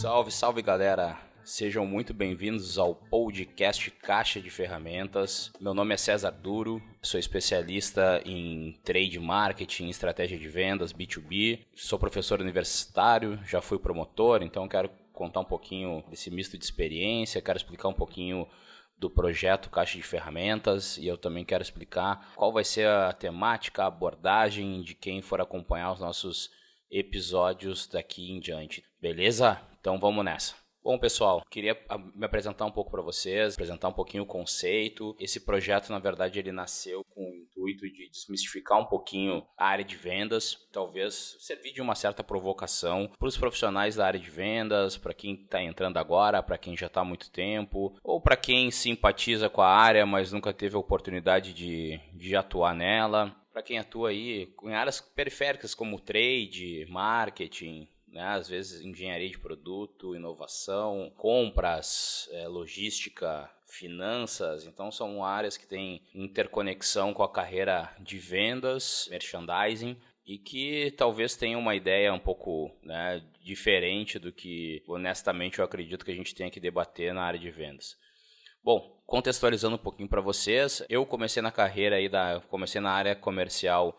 Salve, salve galera! Sejam muito bem-vindos ao podcast Caixa de Ferramentas. Meu nome é César Duro, sou especialista em trade marketing, estratégia de vendas, B2B. Sou professor universitário, já fui promotor, então quero contar um pouquinho desse misto de experiência, quero explicar um pouquinho do projeto Caixa de Ferramentas e eu também quero explicar qual vai ser a temática, a abordagem de quem for acompanhar os nossos episódios daqui em diante. Beleza? Então vamos nessa. Bom, pessoal, queria me apresentar um pouco para vocês, apresentar um pouquinho o conceito. Esse projeto, na verdade, ele nasceu com o intuito de desmistificar um pouquinho a área de vendas, talvez servir de uma certa provocação para os profissionais da área de vendas, para quem está entrando agora, para quem já está há muito tempo, ou para quem simpatiza com a área, mas nunca teve a oportunidade de atuar nela. Para quem atua aí em áreas periféricas como trade, marketing, né? Às vezes engenharia de produto, inovação, compras, logística, finanças. Então são áreas que têm interconexão com a carreira de vendas, merchandising, e que talvez tenham uma ideia um pouco, né, diferente do que honestamente eu acredito que a gente tenha que debater na área de vendas. Bom, contextualizando um pouquinho para vocês, eu comecei na carreira comecei na área comercial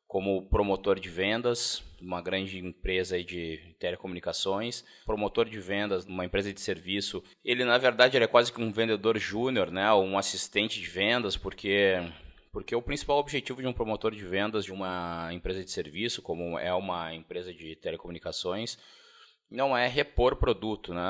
como promotor de vendas, uma grande empresa aí de telecomunicações, promotor de vendas numa empresa de serviço. Ele, na verdade, ele é quase que um vendedor júnior, né, ou um assistente de vendas, porque o principal objetivo de um promotor de vendas de uma empresa de serviço, como é uma empresa de telecomunicações, não é repor produto, né?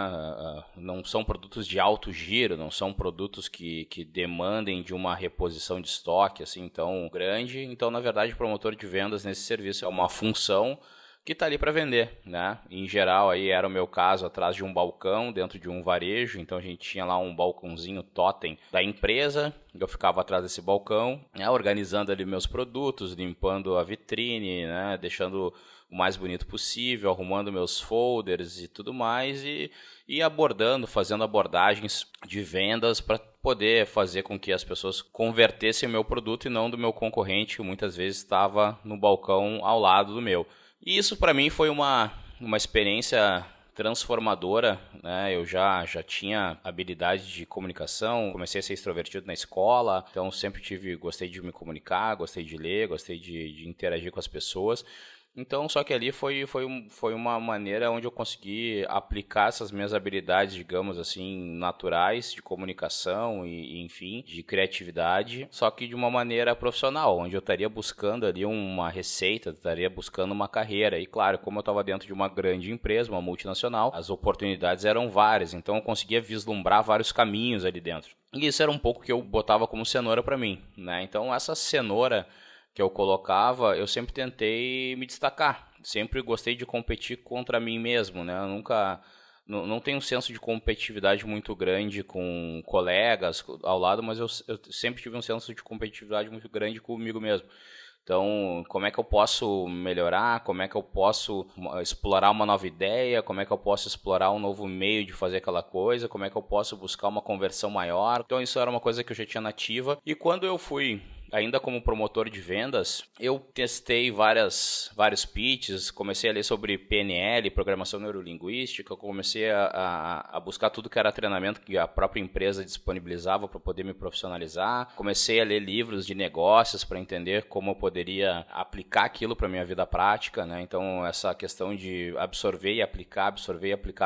Não são produtos de alto giro, não são produtos que demandem de uma reposição de estoque assim tão grande. Então, na verdade, o promotor de vendas nesse serviço é uma função que está ali para vender, né? Em geral, aí era o meu caso atrás de um balcão dentro de um varejo. Então, a gente tinha lá um balcãozinho totem da empresa. Eu ficava atrás desse balcão, né, organizando ali meus produtos, limpando a vitrine, né, deixando o mais bonito possível, arrumando meus folders e tudo mais e abordando, fazendo abordagens de vendas para poder fazer com que as pessoas convertessem o meu produto e não do meu concorrente, que muitas vezes estava no balcão ao lado do meu. E isso para mim foi uma experiência transformadora, né? Eu já tinha habilidade de comunicação, comecei a ser extrovertido na escola, então sempre gostei de me comunicar, gostei de ler, gostei de interagir com as pessoas. Então, só que ali foi uma maneira onde eu consegui aplicar essas minhas habilidades, digamos assim, naturais de comunicação e enfim, de criatividade, só que de uma maneira profissional, onde eu estaria buscando ali uma receita, estaria buscando uma carreira. E claro, como eu estava dentro de uma grande empresa, uma multinacional, as oportunidades eram várias, então eu conseguia vislumbrar vários caminhos ali dentro. E isso era um pouco que eu botava como cenoura para mim, né? Então essa cenoura que eu colocava, eu sempre tentei me destacar. Sempre gostei de competir contra mim mesmo, né? Eu nunca... Não tenho um senso de competitividade muito grande com colegas ao lado, mas eu sempre tive um senso de competitividade muito grande comigo mesmo. Então, como é que eu posso melhorar? Como é que eu posso explorar uma nova ideia? Como é que eu posso explorar um novo meio de fazer aquela coisa? Como é que eu posso buscar uma conversão maior? Então, isso era uma coisa que eu já tinha nativa. E quando eu fui ainda como promotor de vendas, eu testei vários pitches, comecei a ler sobre PNL, Programação Neurolinguística, comecei a buscar tudo que era treinamento que a própria empresa disponibilizava para poder me profissionalizar, comecei a ler livros de negócios para entender como eu poderia aplicar aquilo para a minha vida prática, né? Então, essa questão de absorver e aplicar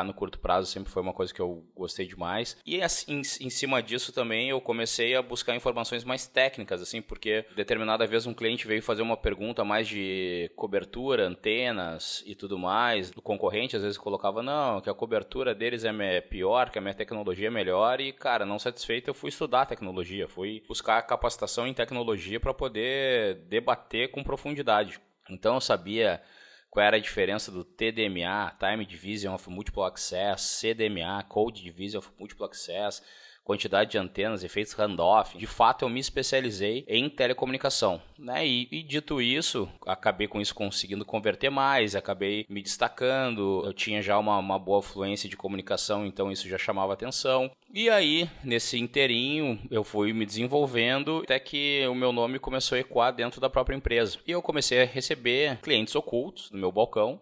no curto prazo sempre foi uma coisa que eu gostei demais. E assim, em cima disso também eu comecei a buscar informações mais técnicas, assim, porque determinada vez um cliente veio fazer uma pergunta mais de cobertura, antenas e tudo mais. O concorrente às vezes colocava, não, que a cobertura deles é pior, que a minha tecnologia é melhor. E, cara, não satisfeito, eu fui estudar tecnologia, fui buscar capacitação em tecnologia para poder debater com profundidade. Então eu sabia qual era a diferença do TDMA, Time Division of Multiple Access, CDMA, Code Division of Multiple Access, quantidade de antenas, efeitos handoff. De fato, eu me especializei em telecomunicação, né? E dito isso, acabei com isso conseguindo converter mais, acabei me destacando. Eu tinha já uma boa fluência de comunicação, então isso já chamava atenção. E aí, nesse inteirinho, eu fui me desenvolvendo até que o meu nome começou a ecoar dentro da própria empresa. E eu comecei a receber clientes ocultos no meu balcão,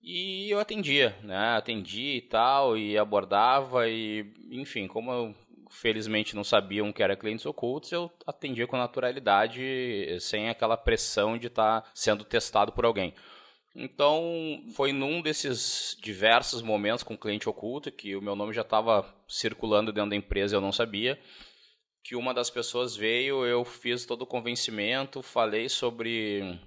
E eu atendia, né? Atendia e tal, e abordava, e enfim, como eu felizmente não sabiam que era clientes ocultos, eu atendia com naturalidade, sem aquela pressão de estar sendo testado por alguém. Então, foi num desses diversos momentos com cliente oculto, que o meu nome já estava circulando dentro da empresa e eu não sabia, que uma das pessoas veio, eu fiz todo o convencimento, falei sobre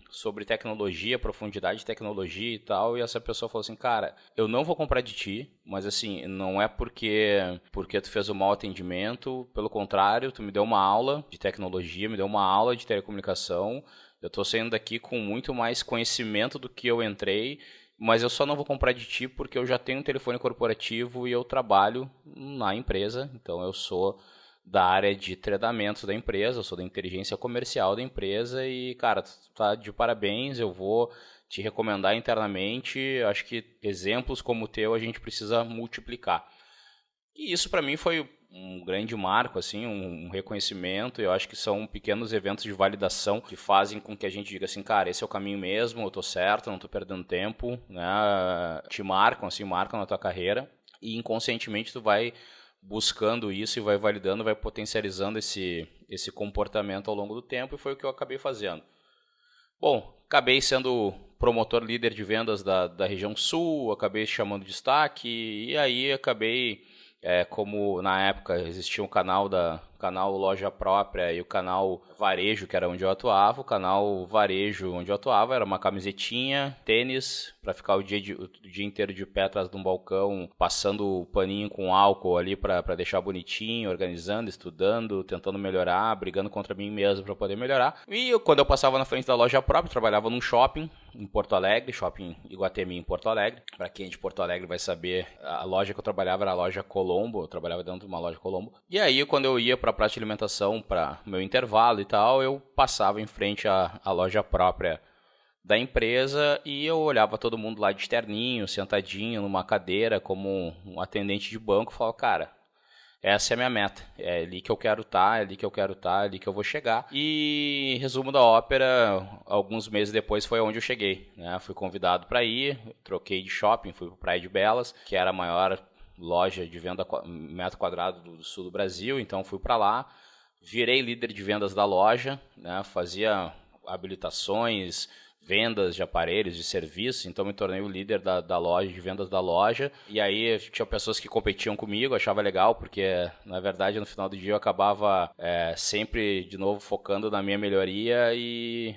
tecnologia, profundidade de tecnologia e tal, e essa pessoa falou assim, cara, eu não vou comprar de ti, mas assim, não é porque tu fez um mau atendimento, pelo contrário, tu me deu uma aula de tecnologia, me deu uma aula de telecomunicação, eu estou saindo daqui com muito mais conhecimento do que eu entrei, mas eu só não vou comprar de ti porque eu já tenho um telefone corporativo e eu trabalho na empresa, então eu sou da área de treinamento da empresa, eu sou da inteligência comercial da empresa e, cara, tu tá de parabéns, eu vou te recomendar internamente, acho que exemplos como o teu a gente precisa multiplicar. E isso para mim foi um grande marco, assim, um reconhecimento, eu acho que são pequenos eventos de validação que fazem com que a gente diga assim, cara, esse é o caminho mesmo, eu tô certo, não tô perdendo tempo, né? Te marcam, assim, marcam na tua carreira e inconscientemente tu vai buscando isso e vai validando, vai potencializando esse comportamento ao longo do tempo e foi o que eu acabei fazendo. Bom, acabei sendo promotor líder de vendas da região sul, acabei chamando destaque e aí acabei, como na época existia um canal loja própria e o canal varejo, que era onde eu atuava. O canal varejo onde eu atuava era uma camisetinha, tênis, para ficar o dia inteiro de pé atrás de um balcão, passando o paninho com álcool ali para deixar bonitinho, organizando, estudando, tentando melhorar, brigando contra mim mesmo para poder melhorar. E quando eu passava na frente da loja própria, trabalhava num shopping em Porto Alegre, shopping Iguatemi em Porto Alegre. Para quem é de Porto Alegre vai saber, a loja que eu trabalhava era a loja Colombo, eu trabalhava dentro de uma loja Colombo. E aí, quando eu ia para a praça de alimentação, para meu intervalo e tal, eu passava em frente à loja própria da empresa e eu olhava todo mundo lá de terninho, sentadinho numa cadeira como um atendente de banco e falava, cara, essa é a minha meta, é ali que eu quero estar, é ali que eu quero estar, é ali que eu vou chegar. E resumo da ópera, alguns meses depois foi onde eu cheguei, né? Fui convidado para ir, troquei de shopping, fui para Praia de Belas, que era a maior loja de venda metro quadrado do sul do Brasil, então fui para lá, virei líder de vendas da loja, né? Fazia habilitações, vendas de aparelhos, de serviços, então me tornei o líder da loja, de vendas da loja, e aí tinha pessoas que competiam comigo, achava legal, porque na verdade no final do dia eu acabava sempre de novo focando na minha melhoria,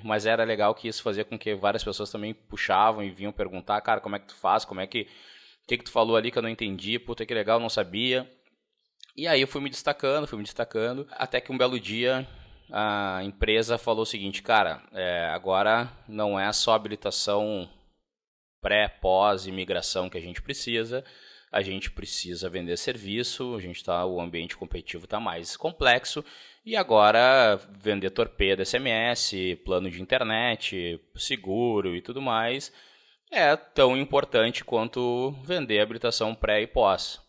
mas era legal que isso fazia com que várias pessoas também puxavam e vinham perguntar, cara, como é que tu faz, como é que, o que tu falou ali que eu não entendi, puta que legal, não sabia. E aí eu fui me destacando, até que um belo dia a empresa falou o seguinte, cara, agora não é só habilitação pré, pós, imigração que a gente precisa vender serviço, o ambiente competitivo está mais complexo, e agora vender torpedo SMS, plano de internet, seguro e tudo mais, é tão importante quanto vender habilitação pré e pós.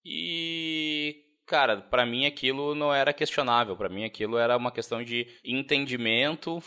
E, cara, para mim aquilo não era questionável, para mim aquilo era uma questão de entendimento,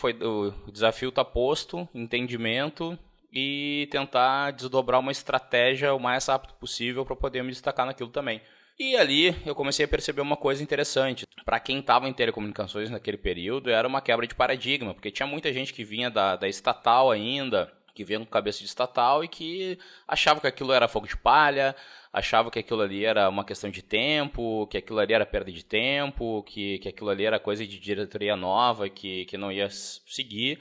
o desafio tá posto, entendimento e tentar desdobrar uma estratégia o mais rápido possível para poder me destacar naquilo também. E ali eu comecei a perceber uma coisa interessante. Para quem estava em telecomunicações naquele período, era uma quebra de paradigma, porque tinha muita gente que vinha da estatal ainda, que vinha com cabeça de estatal e que achava que aquilo era fogo de palha, achava que aquilo ali era uma questão de tempo, que aquilo ali era perda de tempo, que aquilo ali era coisa de diretoria nova, que não ia seguir.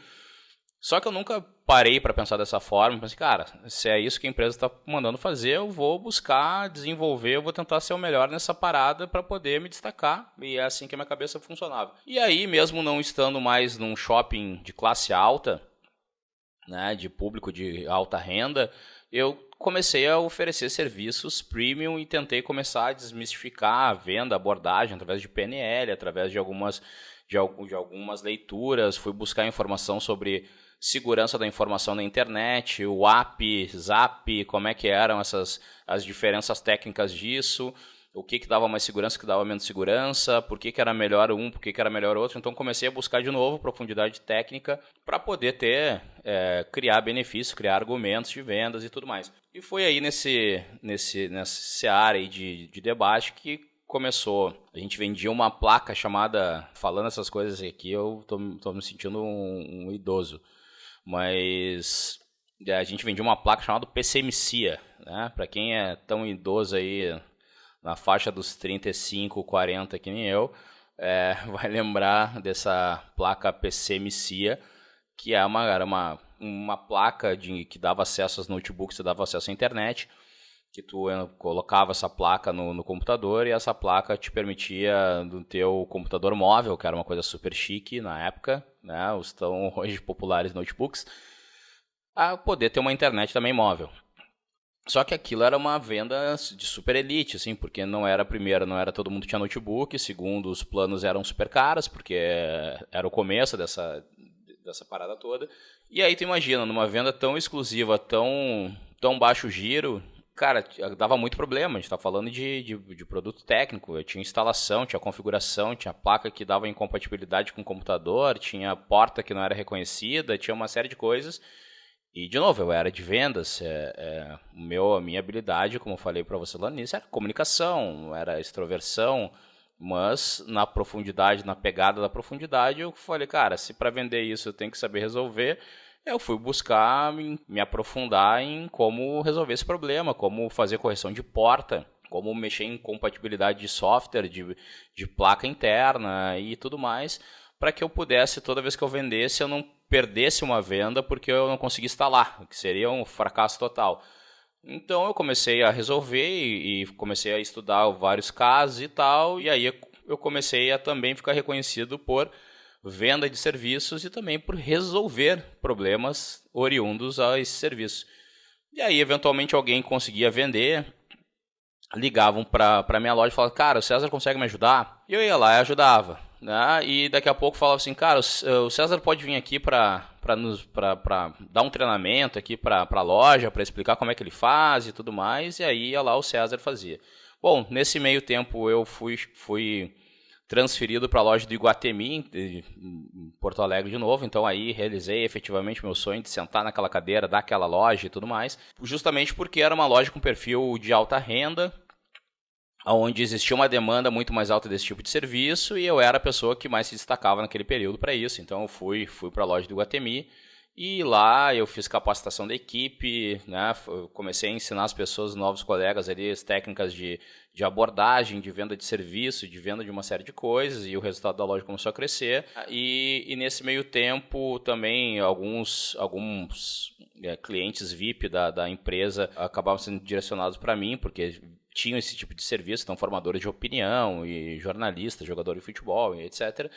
Só que eu nunca parei para pensar dessa forma, pensei, cara, se é isso que a empresa está mandando fazer, eu vou buscar desenvolver, eu vou tentar ser o melhor nessa parada para poder me destacar, e é assim que a minha cabeça funcionava. E aí, mesmo não estando mais num shopping de classe alta, né, de público de alta renda, eu comecei a oferecer serviços premium e tentei começar a desmistificar a venda, a abordagem através de PNL, através de algumas leituras, fui buscar informação sobre segurança da informação na internet, o app, Zap, como é que eram as diferenças técnicas disso. o que dava mais segurança, o que dava menos segurança, por que era melhor um, por que era melhor outro. Então comecei a buscar de novo profundidade técnica para poder criar benefícios, criar argumentos de vendas e tudo mais. E foi aí nessa área aí de debate que começou. A gente vendia uma placa chamada, falando essas coisas aqui, eu tô me sentindo um idoso, mas a gente vendia uma placa chamada PCMCIA, né? Para quem é tão idoso aí, na faixa dos 35, 40, que nem eu, vai lembrar dessa placa PCMCIA, que era uma placa que dava acesso aos notebooks, dava acesso à internet, que tu colocava essa placa no computador e essa placa te permitia, no teu computador móvel, que era uma coisa super chique na época, né, os tão hoje populares notebooks, a poder ter uma internet também móvel. Só que aquilo era uma venda de super elite, assim, porque não era todo mundo tinha notebook, segundo, os planos eram super caros, porque era o começo dessa parada toda. E aí tu imagina, numa venda tão exclusiva, tão baixo giro, cara, dava muito problema. A gente tá falando de produto técnico. Eu tinha instalação, tinha configuração, tinha placa que dava incompatibilidade com o computador, tinha porta que não era reconhecida, tinha uma série de coisas. E, de novo, eu era de vendas. A minha habilidade, como eu falei para você lá no início, era comunicação, era extroversão. Mas na profundidade, na pegada da profundidade, eu falei, cara, se para vender isso eu tenho que saber resolver, eu fui buscar me aprofundar em como resolver esse problema, como fazer correção de porta, como mexer em compatibilidade de software, de placa interna e tudo mais, para que eu pudesse, toda vez que eu vendesse, eu não perdesse uma venda porque eu não consegui instalar, que seria um fracasso total. Então eu comecei a resolver e comecei a estudar vários casos e tal, e aí eu comecei a também ficar reconhecido por venda de serviços e também por resolver problemas oriundos a esse serviço. E aí, eventualmente, alguém conseguia vender, ligavam para a minha loja e falavam, cara, o César consegue me ajudar? E eu ia lá e ajudava. Né? E daqui a pouco falava assim, cara, o César pode vir aqui para dar um treinamento aqui para a loja, para explicar como é que ele faz e tudo mais, e aí ia lá o César fazia. Bom, nesse meio tempo eu fui transferido para a loja do Iguatemi, em Porto Alegre de novo, então aí realizei efetivamente meu sonho de sentar naquela cadeira daquela loja e tudo mais, justamente porque era uma loja com perfil de alta renda, onde existia uma demanda muito mais alta desse tipo de serviço e eu era a pessoa que mais se destacava naquele período para isso. Então eu fui para a loja do Iguatemi e lá eu fiz capacitação da equipe, né? Comecei a ensinar as pessoas, novos colegas ali, as técnicas de abordagem, de venda de serviço, de venda de uma série de coisas, e o resultado da loja começou a crescer. E nesse meio tempo também alguns clientes VIP da empresa acabavam sendo direcionados para mim, porque tinham esse tipo de serviço, então formadores de opinião e jornalistas, jogador de futebol, e etc.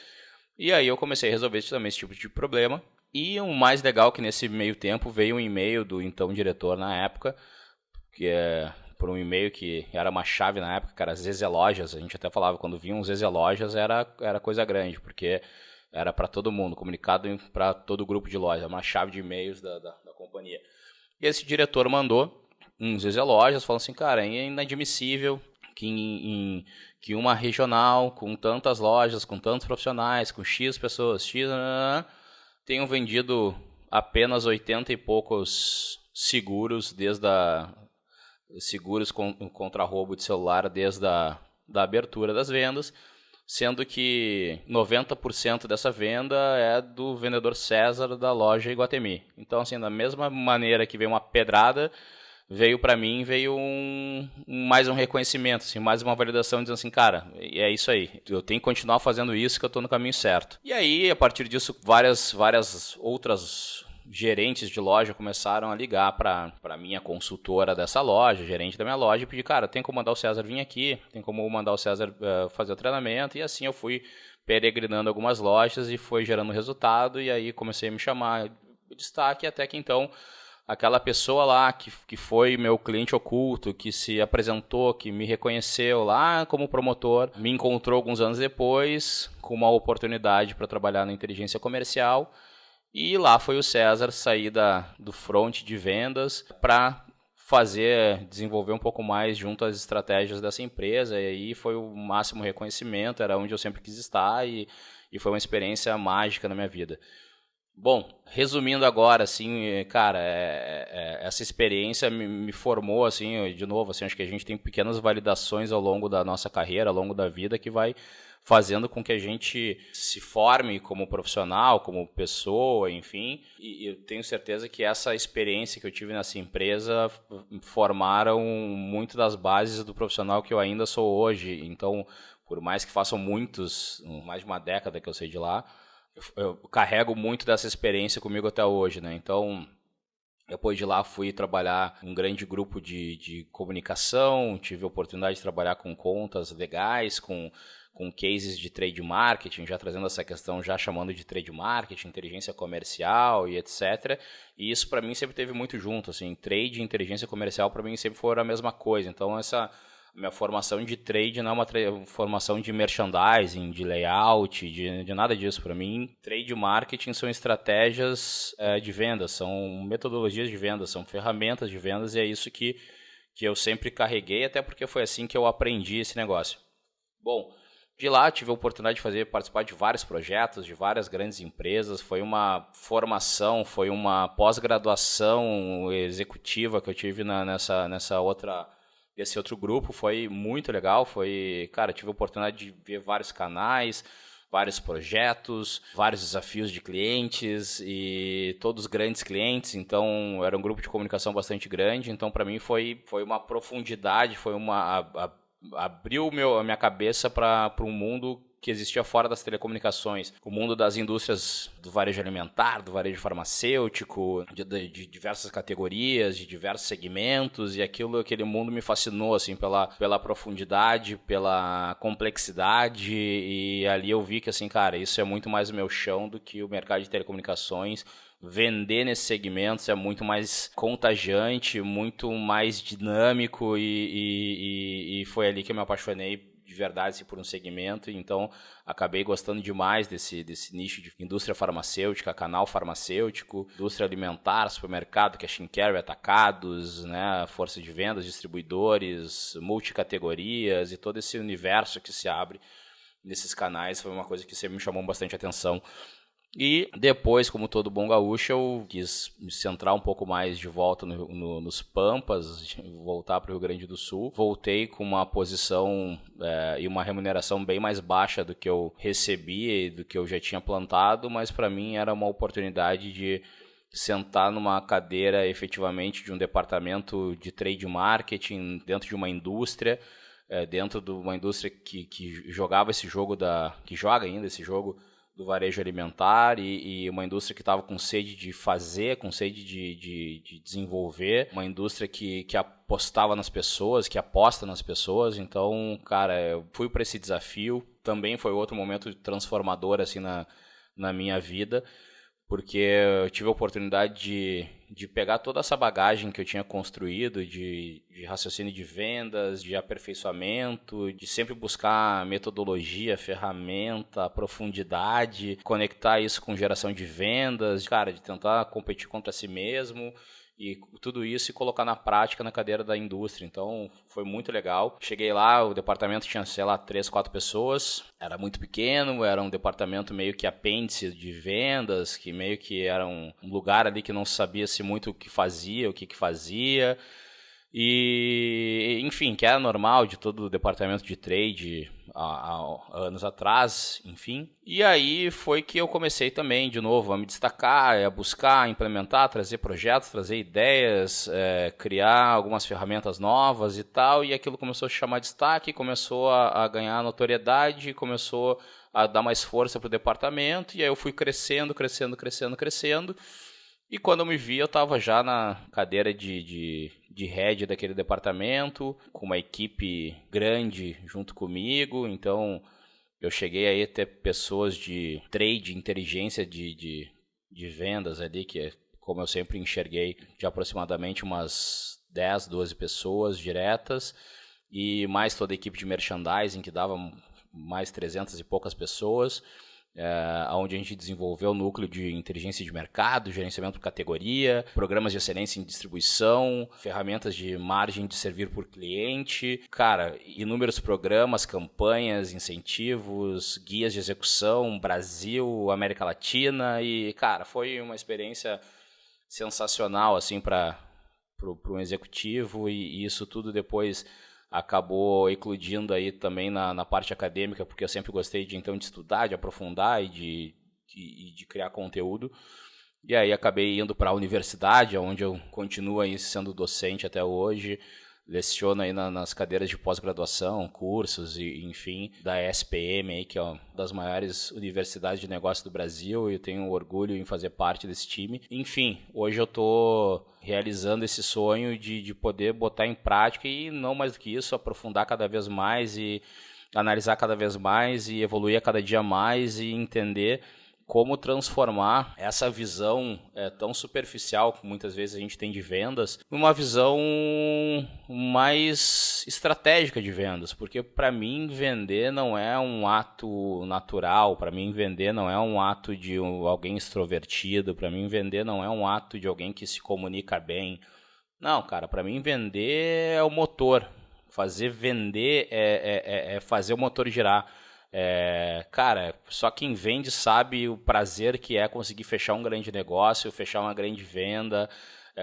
E aí eu comecei a resolver também esse tipo de problema. E o mais legal é que nesse meio tempo veio um e-mail do então diretor na época, que por um e-mail que era uma chave na época, que era Zezé Lojas. A gente até falava, quando vinha um Zezé Lojas era coisa grande, porque era para todo mundo, comunicado para todo o grupo de lojas, uma chave de e-mails da companhia. E esse diretor mandou um Zezé Lojas, falando assim, cara, é inadmissível que uma regional com tantas lojas, com tantos profissionais, com X pessoas, tenham vendido apenas 80 e poucos seguros, seguros contra roubo de celular desde a abertura das vendas, sendo que 90% dessa venda é do vendedor César da loja Iguatemi. Então, assim, da mesma maneira que veio uma pedrada, veio para mim, mais um reconhecimento, assim, mais uma validação, dizendo assim, cara, é isso aí, eu tenho que continuar fazendo isso, que eu estou no caminho certo. E aí, a partir disso, várias outras gerentes de loja começaram a ligar para minha consultora dessa loja, gerente da minha loja, e pedir, cara, tem como mandar o César vir aqui, tem como mandar o César fazer o treinamento, e assim eu fui peregrinando algumas lojas e foi gerando resultado, e aí comecei a me chamar de destaque, até que então aquela pessoa lá que foi meu cliente oculto, que se apresentou, que me reconheceu lá como promotor, me encontrou alguns anos depois com uma oportunidade para trabalhar na inteligência comercial, e lá foi o César sair do front de vendas para desenvolver um pouco mais junto às estratégias dessa empresa, e aí foi o máximo reconhecimento, era onde eu sempre quis estar, e foi uma experiência mágica na minha vida. Bom, resumindo agora, assim, cara, essa experiência me formou, assim, de novo, assim, acho que a gente tem pequenas validações ao longo da nossa carreira, ao longo da vida, que vai fazendo com que a gente se forme como profissional, como pessoa, enfim, e eu tenho certeza que essa experiência que eu tive nessa empresa formaram muito das bases do profissional que eu ainda sou hoje. Então, por mais que façam mais de uma década que eu saí de lá, eu carrego muito dessa experiência comigo até hoje, né? Então, depois de lá fui trabalhar em um grande grupo de comunicação, tive a oportunidade de trabalhar com contas legais, com cases de trade marketing, já trazendo essa questão, já chamando de trade marketing, inteligência comercial e etc. E isso para mim sempre teve muito junto, assim, trade e inteligência comercial para mim sempre foram a mesma coisa. Então essa minha formação de trade não é uma formação de merchandising, de layout, de nada disso. Para mim, trade e marketing são estratégias de vendas, são metodologias de vendas, são ferramentas de vendas, e é isso que eu sempre carreguei, até porque foi assim que eu aprendi esse negócio. Bom, de lá tive a oportunidade de participar de vários projetos, de várias grandes empresas, foi uma formação, foi uma pós-graduação executiva que eu tive esse outro grupo, foi muito legal, cara, tive a oportunidade de ver vários canais, vários projetos, vários desafios de clientes e todos grandes clientes, então era um grupo de comunicação bastante grande, então para mim foi uma profundidade, abriu a minha cabeça para um mundo que existia fora das telecomunicações, o mundo das indústrias do varejo alimentar, do varejo farmacêutico, de diversas categorias, de diversos segmentos, e aquele mundo me fascinou assim pela profundidade, pela complexidade, e ali eu vi que assim, cara, isso é muito mais o meu chão do que o mercado de telecomunicações. Vender nesses segmentos é muito mais contagiante, muito mais dinâmico, e foi ali que eu me apaixonei de verdade assim, por um segmento, então acabei gostando demais desse nicho de indústria farmacêutica, canal farmacêutico, indústria alimentar, supermercado, cash and carry, atacados, né, força de vendas, distribuidores, multicategorias e todo esse universo que se abre nesses canais foi uma coisa que sempre me chamou bastante atenção. E depois, como todo bom gaúcho, eu quis me centrar um pouco mais de volta nos Pampas, voltar para o Rio Grande do Sul. Voltei com uma posição e uma remuneração bem mais baixa do que eu recebia e do que eu já tinha plantado, mas para mim era uma oportunidade de sentar numa cadeira efetivamente de um departamento de trade marketing dentro de uma indústria, dentro de uma indústria que jogava esse jogo, que joga ainda esse jogo do varejo alimentar, e uma indústria que estava com sede de fazer, com sede de desenvolver, uma indústria que apostava nas pessoas, que aposta nas pessoas. Então, cara, eu fui para esse desafio. Também foi outro momento transformador assim na minha vida, porque eu tive a oportunidade de pegar toda essa bagagem que eu tinha construído de raciocínio de vendas, de aperfeiçoamento, de sempre buscar metodologia, ferramenta, profundidade, conectar isso com geração de vendas, cara, de tentar competir contra si mesmo, e tudo isso e colocar na prática na cadeira da indústria. Então foi muito legal. Cheguei lá, o departamento tinha, sei lá, 3, 4 pessoas, era muito pequeno, era um departamento meio que apêndice de vendas, que meio que era um lugar ali que não sabia-se muito o que fazia, e enfim, que era normal de todo o departamento de trade há anos atrás, enfim. E aí foi que eu comecei também, de novo, a me destacar, a buscar, a implementar, trazer projetos, trazer ideias, criar algumas ferramentas novas e tal, e aquilo começou a chamar destaque, começou a ganhar notoriedade, começou a dar mais força para o departamento, e aí eu fui crescendo, e quando eu me vi, eu estava já na cadeira de head daquele departamento, com uma equipe grande junto comigo. Então, eu cheguei aí a ter pessoas de trade, inteligência de vendas ali, que é como eu sempre enxerguei, de aproximadamente umas 10, 12 pessoas diretas, e mais toda a equipe de merchandising, que dava mais 300 e poucas pessoas. onde a gente desenvolveu o núcleo de inteligência de mercado, gerenciamento por categoria, programas de excelência em distribuição, ferramentas de margem de servir por cliente, cara, inúmeros programas, campanhas, incentivos, guias de execução, Brasil, América Latina e, cara, foi uma experiência sensacional, assim, para um executivo e isso tudo depois acabou eclodindo aí também na parte acadêmica, porque eu sempre gostei de estudar, de aprofundar e de criar conteúdo. E aí acabei indo para a universidade, onde eu continuo aí sendo docente até hoje, leciono aí nas cadeiras de pós-graduação, cursos e enfim, da SPM aí, que é uma das maiores universidades de negócio do Brasil, e eu tenho orgulho em fazer parte desse time. Enfim, hoje eu estou realizando esse sonho de poder botar em prática e não mais do que isso, aprofundar cada vez mais e analisar cada vez mais e evoluir a cada dia mais e entender como transformar essa visão tão superficial que muitas vezes a gente tem de vendas numa visão mais estratégica de vendas, porque para mim vender não é um ato natural, para mim vender não é um ato de alguém extrovertido, para mim vender não é um ato de alguém que se comunica bem. Não, cara, para mim vender é o motor, fazer vender é fazer o motor girar. Cara, só quem vende sabe o prazer que é conseguir fechar um grande negócio, fechar uma grande venda,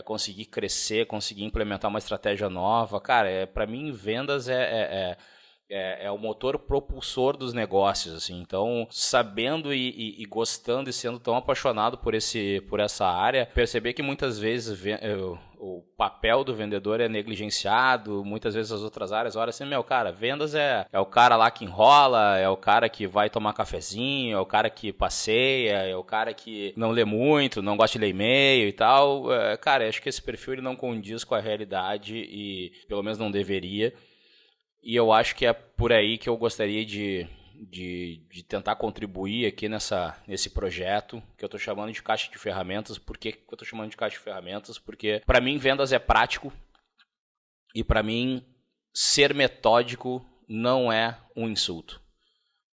conseguir crescer, conseguir implementar uma estratégia nova. Cara, para mim vendas é o motor propulsor dos negócios, assim. Então, sabendo e gostando e sendo tão apaixonado por essa área, perceber que muitas vezes o papel do vendedor é negligenciado, muitas vezes as outras áreas olham assim, cara, vendas é o cara lá que enrola, é o cara que vai tomar cafezinho, é o cara que passeia, é o cara que não lê muito, não gosta de ler e-mail e tal. Cara, acho que esse perfil ele não condiz com a realidade e pelo menos não deveria. E eu acho que é por aí que eu gostaria de tentar contribuir aqui nesse projeto que eu estou chamando de caixa de ferramentas. Por que eu estou chamando de caixa de ferramentas? Porque para mim vendas é prático e para mim ser metódico não é um insulto.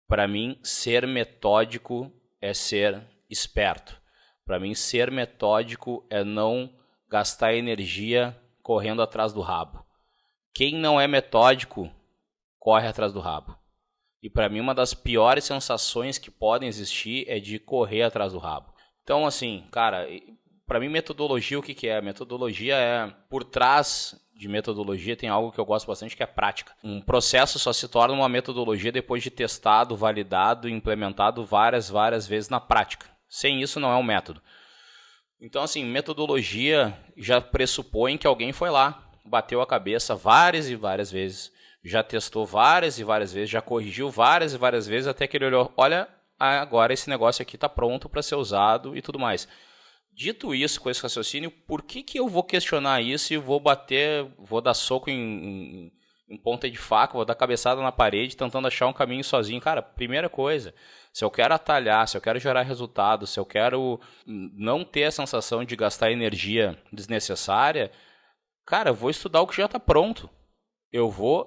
Para mim ser metódico é ser esperto. Para mim ser metódico é não gastar energia correndo atrás do rabo. Quem não é metódico corre atrás do rabo. E para mim uma das piores sensações que podem existir é de correr atrás do rabo. Então assim, cara, para mim metodologia o que é? Metodologia por trás de metodologia tem algo que eu gosto bastante que é prática. Um processo só se torna uma metodologia depois de testado, validado e implementado várias vezes na prática. Sem isso não é um método. Então assim, metodologia já pressupõe que alguém foi lá, bateu a cabeça várias e várias vezes, já testou várias e várias vezes, já corrigiu várias e várias vezes, até que ele olhou, olha, agora esse negócio aqui está pronto para ser usado e tudo mais. Dito isso, com esse raciocínio, por que eu vou questionar isso e vou dar soco em ponta de faca, vou dar cabeçada na parede, tentando achar um caminho sozinho? Cara, primeira coisa, se eu quero atalhar, se eu quero gerar resultado, se eu quero não ter a sensação de gastar energia desnecessária, cara, eu vou estudar o que já está pronto. Eu vou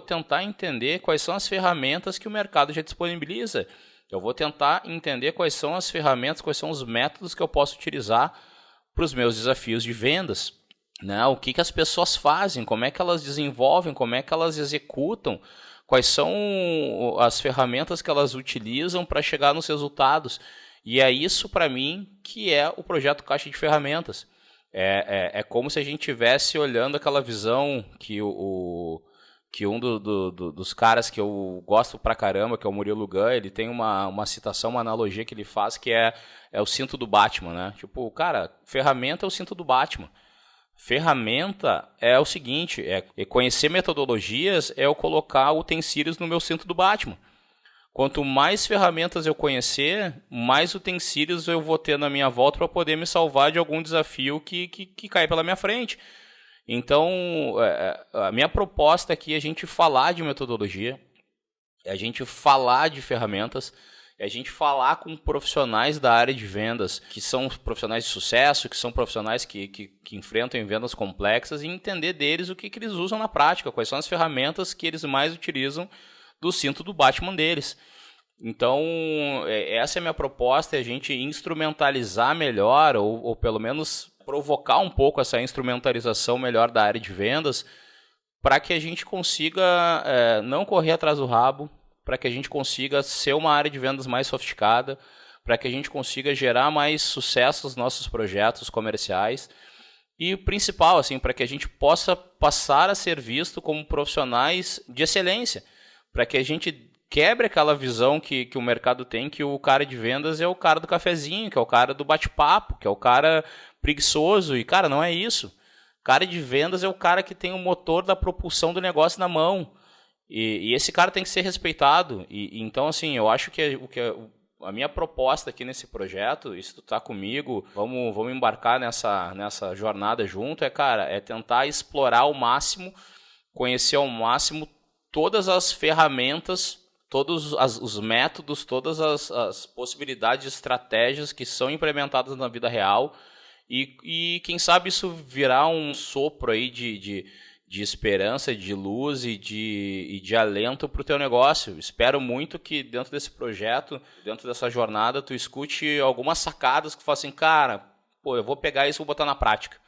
tentar entender quais são as ferramentas que o mercado já disponibiliza. Eu vou tentar entender quais são as ferramentas, quais são os métodos que eu posso utilizar para os meus desafios de vendas. Né? O que as pessoas fazem, como é que elas desenvolvem, como é que elas executam, quais são as ferramentas que elas utilizam para chegar nos resultados. E é isso, para mim, que é o projeto Caixa de Ferramentas. É como se a gente estivesse olhando aquela visão que um dos caras que eu gosto pra caramba, que é o Murilo Gun, ele tem uma citação, uma analogia que ele faz que é o cinto do Batman, né? Tipo, cara, ferramenta é o cinto do Batman. Ferramenta é o seguinte, conhecer metodologias é eu colocar utensílios no meu cinto do Batman. Quanto mais ferramentas eu conhecer, mais utensílios eu vou ter na minha volta para poder me salvar de algum desafio que cai pela minha frente. Então, a minha proposta aqui é a gente falar de metodologia, é a gente falar de ferramentas, é a gente falar com profissionais da área de vendas, que são profissionais de sucesso, que são profissionais que enfrentam vendas complexas, e entender deles o que eles usam na prática, quais são as ferramentas que eles mais utilizam do cinto do Batman deles. Então, essa é a minha proposta, é a gente instrumentalizar melhor, ou pelo menos provocar um pouco essa instrumentalização melhor da área de vendas, para que a gente consiga não correr atrás do rabo, para que a gente consiga ser uma área de vendas mais sofisticada, para que a gente consiga gerar mais sucesso nos nossos projetos comerciais e o principal, assim, para que a gente possa passar a ser visto como profissionais de excelência, para que a gente quebre aquela visão que o mercado tem, que o cara de vendas é o cara do cafezinho, que é o cara do bate-papo, que é o cara preguiçoso, e cara, não é isso. O cara de vendas é o cara que tem o motor da propulsão do negócio na mão, e esse cara tem que ser respeitado, então assim, eu acho que a minha proposta aqui nesse projeto, e se tu tá comigo, vamos embarcar nessa jornada junto, é tentar explorar ao máximo, conhecer ao máximo todas as ferramentas, todos os métodos, todas as possibilidades, estratégias que são implementadas na vida real e quem sabe isso virar um sopro aí de esperança, de luz e de alento para o teu negócio. Espero muito que dentro desse projeto, dentro dessa jornada, tu escute algumas sacadas que tu fala assim, cara, eu vou pegar isso e vou botar na prática.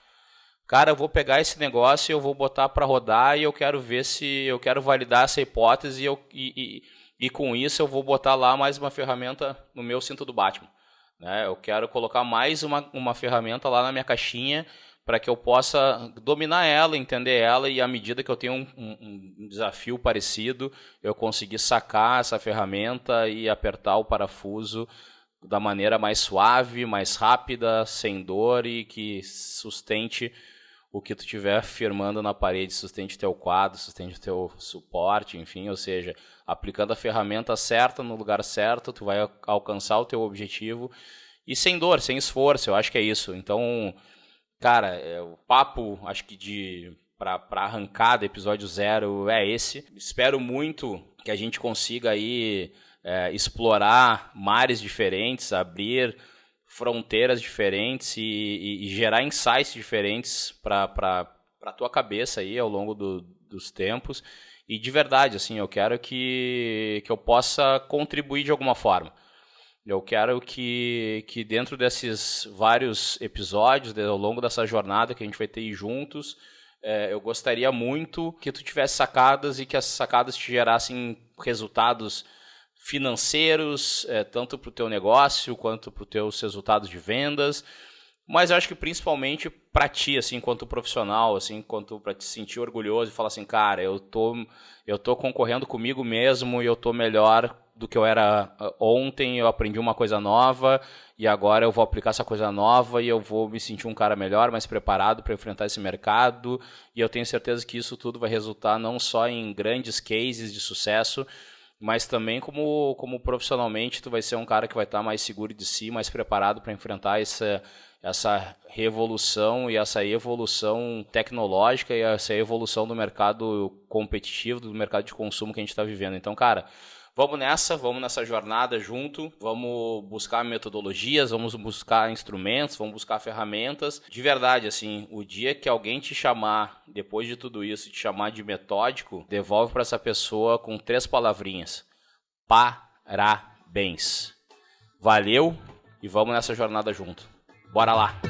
Cara, eu vou pegar esse negócio e eu vou botar para rodar e eu quero ver se eu quero validar essa hipótese e com isso eu vou botar lá mais uma ferramenta no meu cinto do Batman. Né? Eu quero colocar mais uma ferramenta lá na minha caixinha para que eu possa dominar ela, entender ela e à medida que eu tenho um desafio parecido, eu conseguir sacar essa ferramenta e apertar o parafuso da maneira mais suave, mais rápida, sem dor e que sustente o que tu estiver firmando na parede, sustente teu quadro, sustente teu suporte, enfim, ou seja, aplicando a ferramenta certa no lugar certo, tu vai alcançar o teu objetivo e sem dor, sem esforço, eu acho que é isso. Então, cara, o papo, acho que para arrancar do episódio 0 é esse. Espero muito que a gente consiga aí explorar mares diferentes, abrir fronteiras diferentes e gerar insights diferentes para a tua cabeça aí ao longo dos tempos. E de verdade, assim, eu quero que eu possa contribuir de alguma forma. Eu quero que dentro desses vários episódios, ao longo dessa jornada que a gente vai ter juntos, eu gostaria muito que tu tivesse sacadas e que essas sacadas te gerassem resultados financeiros, tanto para o teu negócio quanto para os teus resultados de vendas, mas eu acho que principalmente para ti, assim, enquanto profissional, assim, enquanto para te sentir orgulhoso e falar assim, cara, eu tô concorrendo comigo mesmo e eu tô melhor do que eu era ontem, eu aprendi uma coisa nova e agora eu vou aplicar essa coisa nova e eu vou me sentir um cara melhor, mais preparado para enfrentar esse mercado e eu tenho certeza que isso tudo vai resultar não só em grandes cases de sucesso, mas também como profissionalmente tu vai ser um cara que vai estar mais seguro de si, mais preparado para enfrentar essa revolução e essa evolução tecnológica e essa evolução do mercado competitivo, do mercado de consumo que a gente está vivendo. Então, cara, vamos nessa jornada junto, vamos buscar metodologias, vamos buscar instrumentos, vamos buscar ferramentas. De verdade, assim, o dia que alguém te chamar, depois de tudo isso, te chamar de metódico, devolve para essa pessoa com 3 palavrinhas. Parabéns. Valeu e vamos nessa jornada junto. Bora lá!